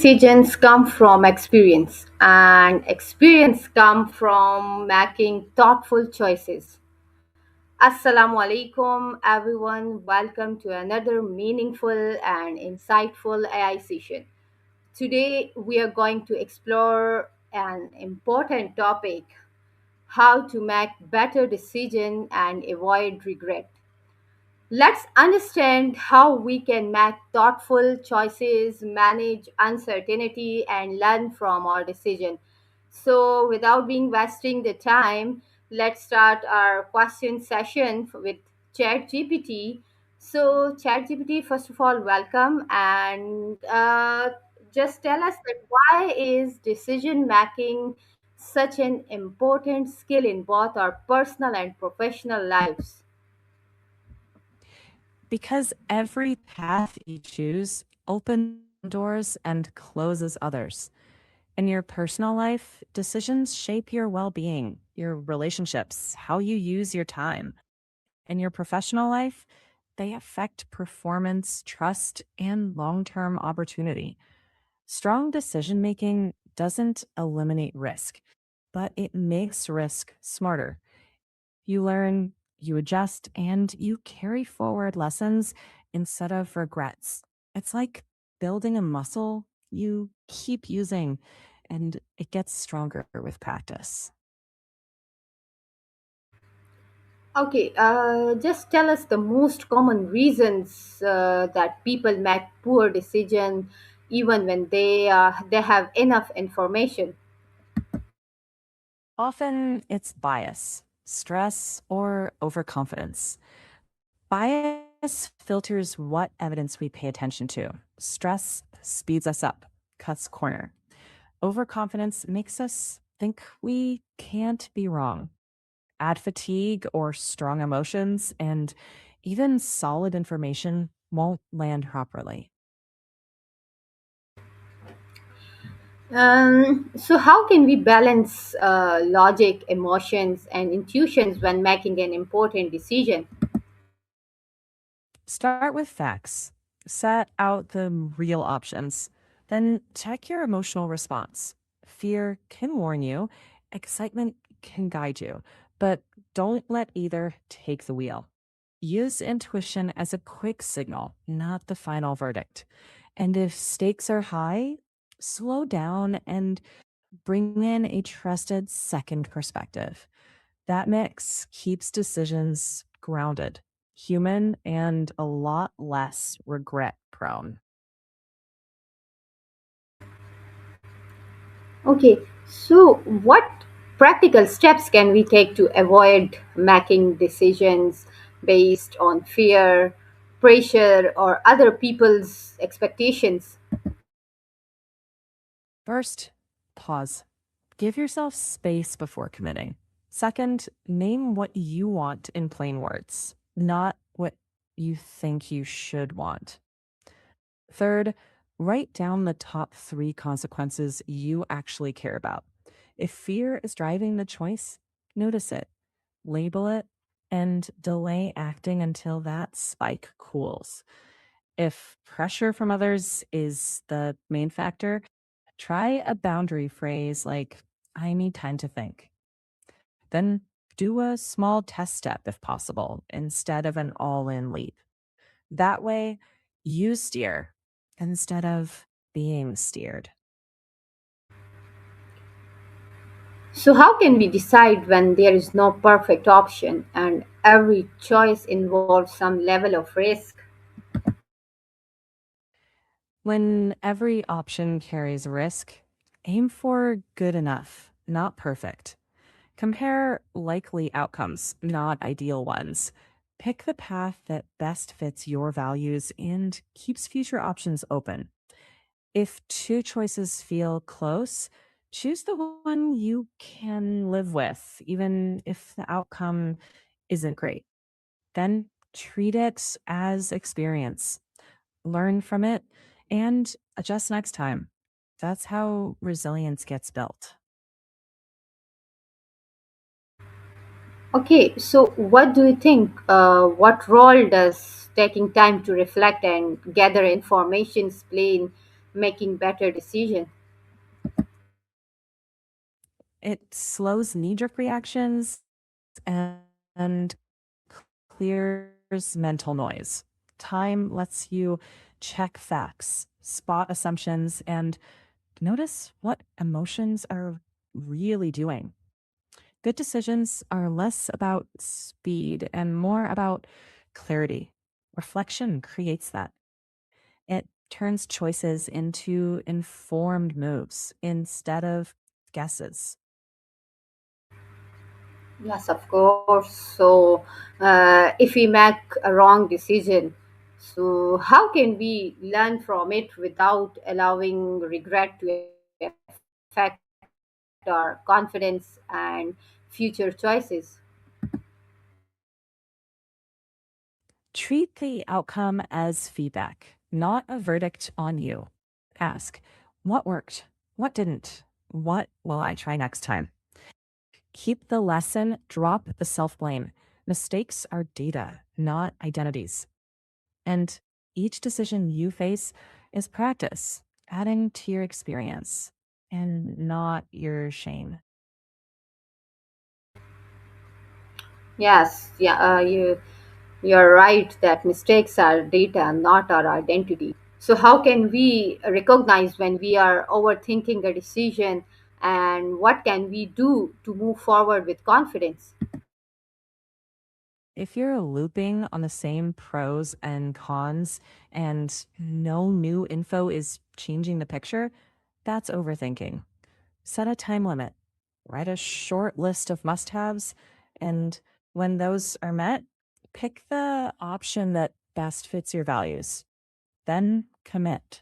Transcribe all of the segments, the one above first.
decisions come from experience, and experience come from making thoughtful choices. Assalamu alaikum, everyone. Welcome to another meaningful and insightful AI session. Today, we are going to explore an important topic: how to make better decisions and avoid regret. Let's understand how we can make thoughtful choices, manage uncertainty, and learn from our decision. So, without being wasting the time, let's start our question session with ChatGPT. So, ChatGPT, first of all, welcome and just tell us that why is decision making such an important skill in both our personal and professional lives? Because every path you choose opens doors and closes others. In your personal life, decisions shape your well being, your relationships, how you use your time. In your professional life, they affect performance, trust, and long term opportunity. Strong decision making doesn't eliminate risk, but it makes risk smarter. You learn, you adjust, and you carry forward lessons instead of regrets. It's like building a muscle you keep using, and it gets stronger with practice. Okay, just tell us the most common reasons that people make poor decision even when they have enough information. Often it's bias, stress, or overconfidence. Bias filters what evidence we pay attention to. Stress speeds us up, cuts corner. Overconfidence makes us think we can't be wrong. Add fatigue or strong emotions, and even solid information won't land properly. So, how can we balance logic, emotions, and intuitions when making an important decision? Start with facts, set out the real options, then check your emotional response. Fear can warn you, excitement can guide you, but don't let either take the wheel. Use intuition as a quick signal, not the final verdict. And if stakes are high, slow down and bring in a trusted second perspective. That mix keeps decisions grounded, human, and a lot less regret prone. Okay, so what practical steps can we take to avoid making decisions based on fear, pressure, or other people's expectations? First, pause. Give yourself space before committing. Second, name what you want in plain words, not what you think you should want. Third, write down the top three consequences you actually care about. If fear is driving the choice, notice it, label it, and delay acting until that spike cools. If pressure from others is the main factor, try a boundary phrase like, I need time to think. Then do a small test step if possible, instead of an all in leap. That way, you steer instead of being steered. So, how can we decide when there is no perfect option and every choice involves some level of risk? When every option carries risk, aim for good enough, not perfect. Compare likely outcomes, not ideal ones. Pick the path that best fits your values and keeps future options open. If two choices feel close, choose the one you can live with, even if the outcome isn't great. Then treat it as experience, learn from it, and adjust next time. That's how resilience gets built. Okay, so what do you think? What role does taking time to reflect and gather information play in making better decisions. It slows knee jerk reactions and clears mental noise. Time lets you check facts, spot assumptions, and notice what emotions are really doing. Good decisions are less about speed and more about clarity. Reflection creates that. It turns choices into informed moves instead of guesses. Yes, of course. So, if we make a wrong decision, so how can we learn from it without allowing regret to affect our confidence and future choices? Treat the outcome as feedback, not a verdict on you. Ask, what worked? What didn't? What will I try next time? Keep the lesson, drop the self blame. Mistakes are data, not identities. And each decision you face is practice, adding to your experience and not your shame. Yes, yeah, you're right that mistakes are data, not our identity. So, how can we recognize when we are overthinking a decision, and what can we do to move forward with confidence? If you're looping on the same pros and cons and no new info is changing the picture, that's overthinking. Set a time limit, write a short list of must haves, and when those are met, pick the option that best fits your values. Then commit.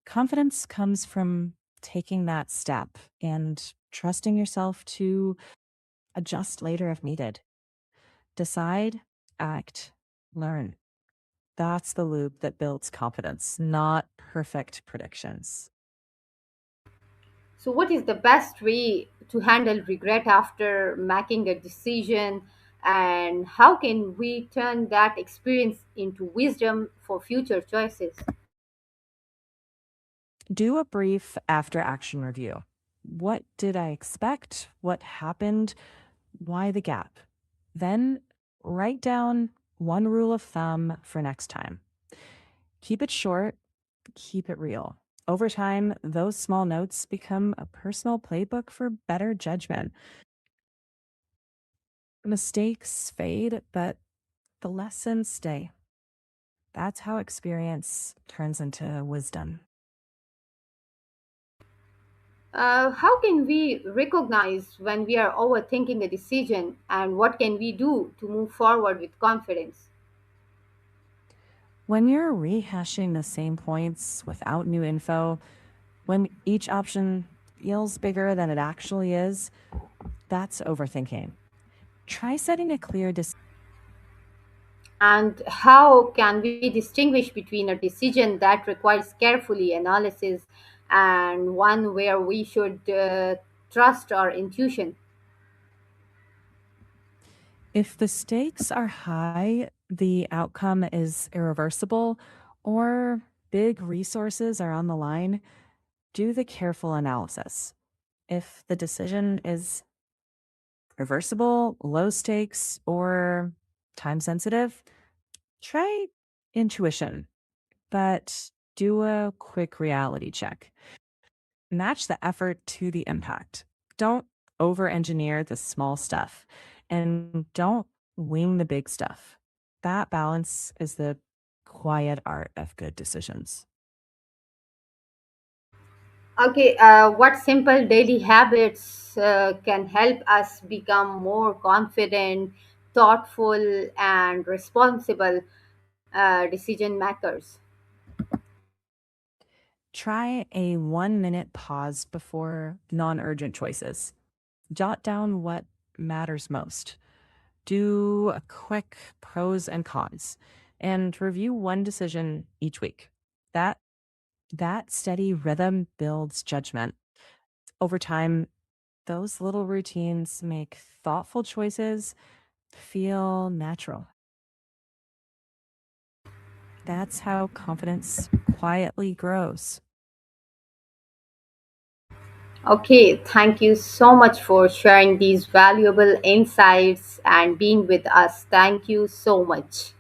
Confidence comes from taking that step and trusting yourself to adjust later if needed. Decide, act, learn. That's the loop that builds confidence, not perfect predictions. So, what is the best way to handle regret after making a decision, and how can we turn that experience into wisdom for future choices? Do a brief after action review. What did I expect? What happened? Why the gap? Then write down one rule of thumb for next time. Keep it short, keep it real. Over time, those small notes become a personal playbook for better judgment. Mistakes fade, but the lessons stay. That's how experience turns into wisdom. How can we recognize when we are overthinking a decision, and what can we do to move forward with confidence? When you're rehashing the same points without new info, when each option feels bigger than it actually is, that's overthinking. Try setting a clear And how can we distinguish between a decision that requires carefully analysis and one where we should trust our intuition? If the stakes are high, the outcome is irreversible, or big resources are on the line, do the careful analysis. If the decision is reversible, low stakes, or time sensitive, try intuition, but do a quick reality check. Match the effort to the impact. Don't over engineer the small stuff and don't wing the big stuff. That balance is the quiet art of good decisions. Okay, what simple daily habits can help us become more confident, thoughtful, and responsible decision makers? Try a 1 minute pause before non urgent choices. Jot down what matters most. Do a quick pros and cons and review one decision each week. That that steady rhythm builds judgment. Over time, those little routines make thoughtful choices feel natural. That's how confidence quietly grows. Okay, thank you so much for sharing these valuable insights and being with us. Thank you so much.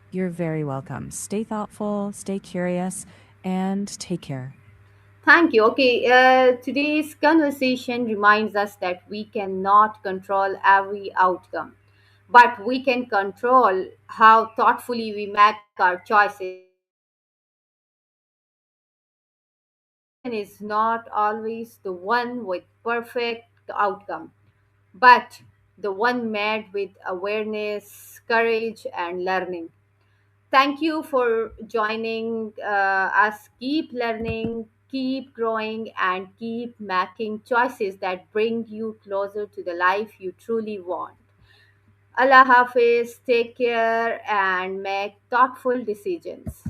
You're very welcome. Stay thoughtful, stay curious, and take care. Thank you. Okay, today's conversation reminds us that we cannot control every outcome, but we can control how thoughtfully we make our choices. Decision is not always the one with perfect outcome, but the one made with awareness, courage, and learning. Thank you for joining us. Keep learning, keep growing, and keep making choices that bring you closer to the life you truly want. Allah Hafiz, take care, and make thoughtful decisions.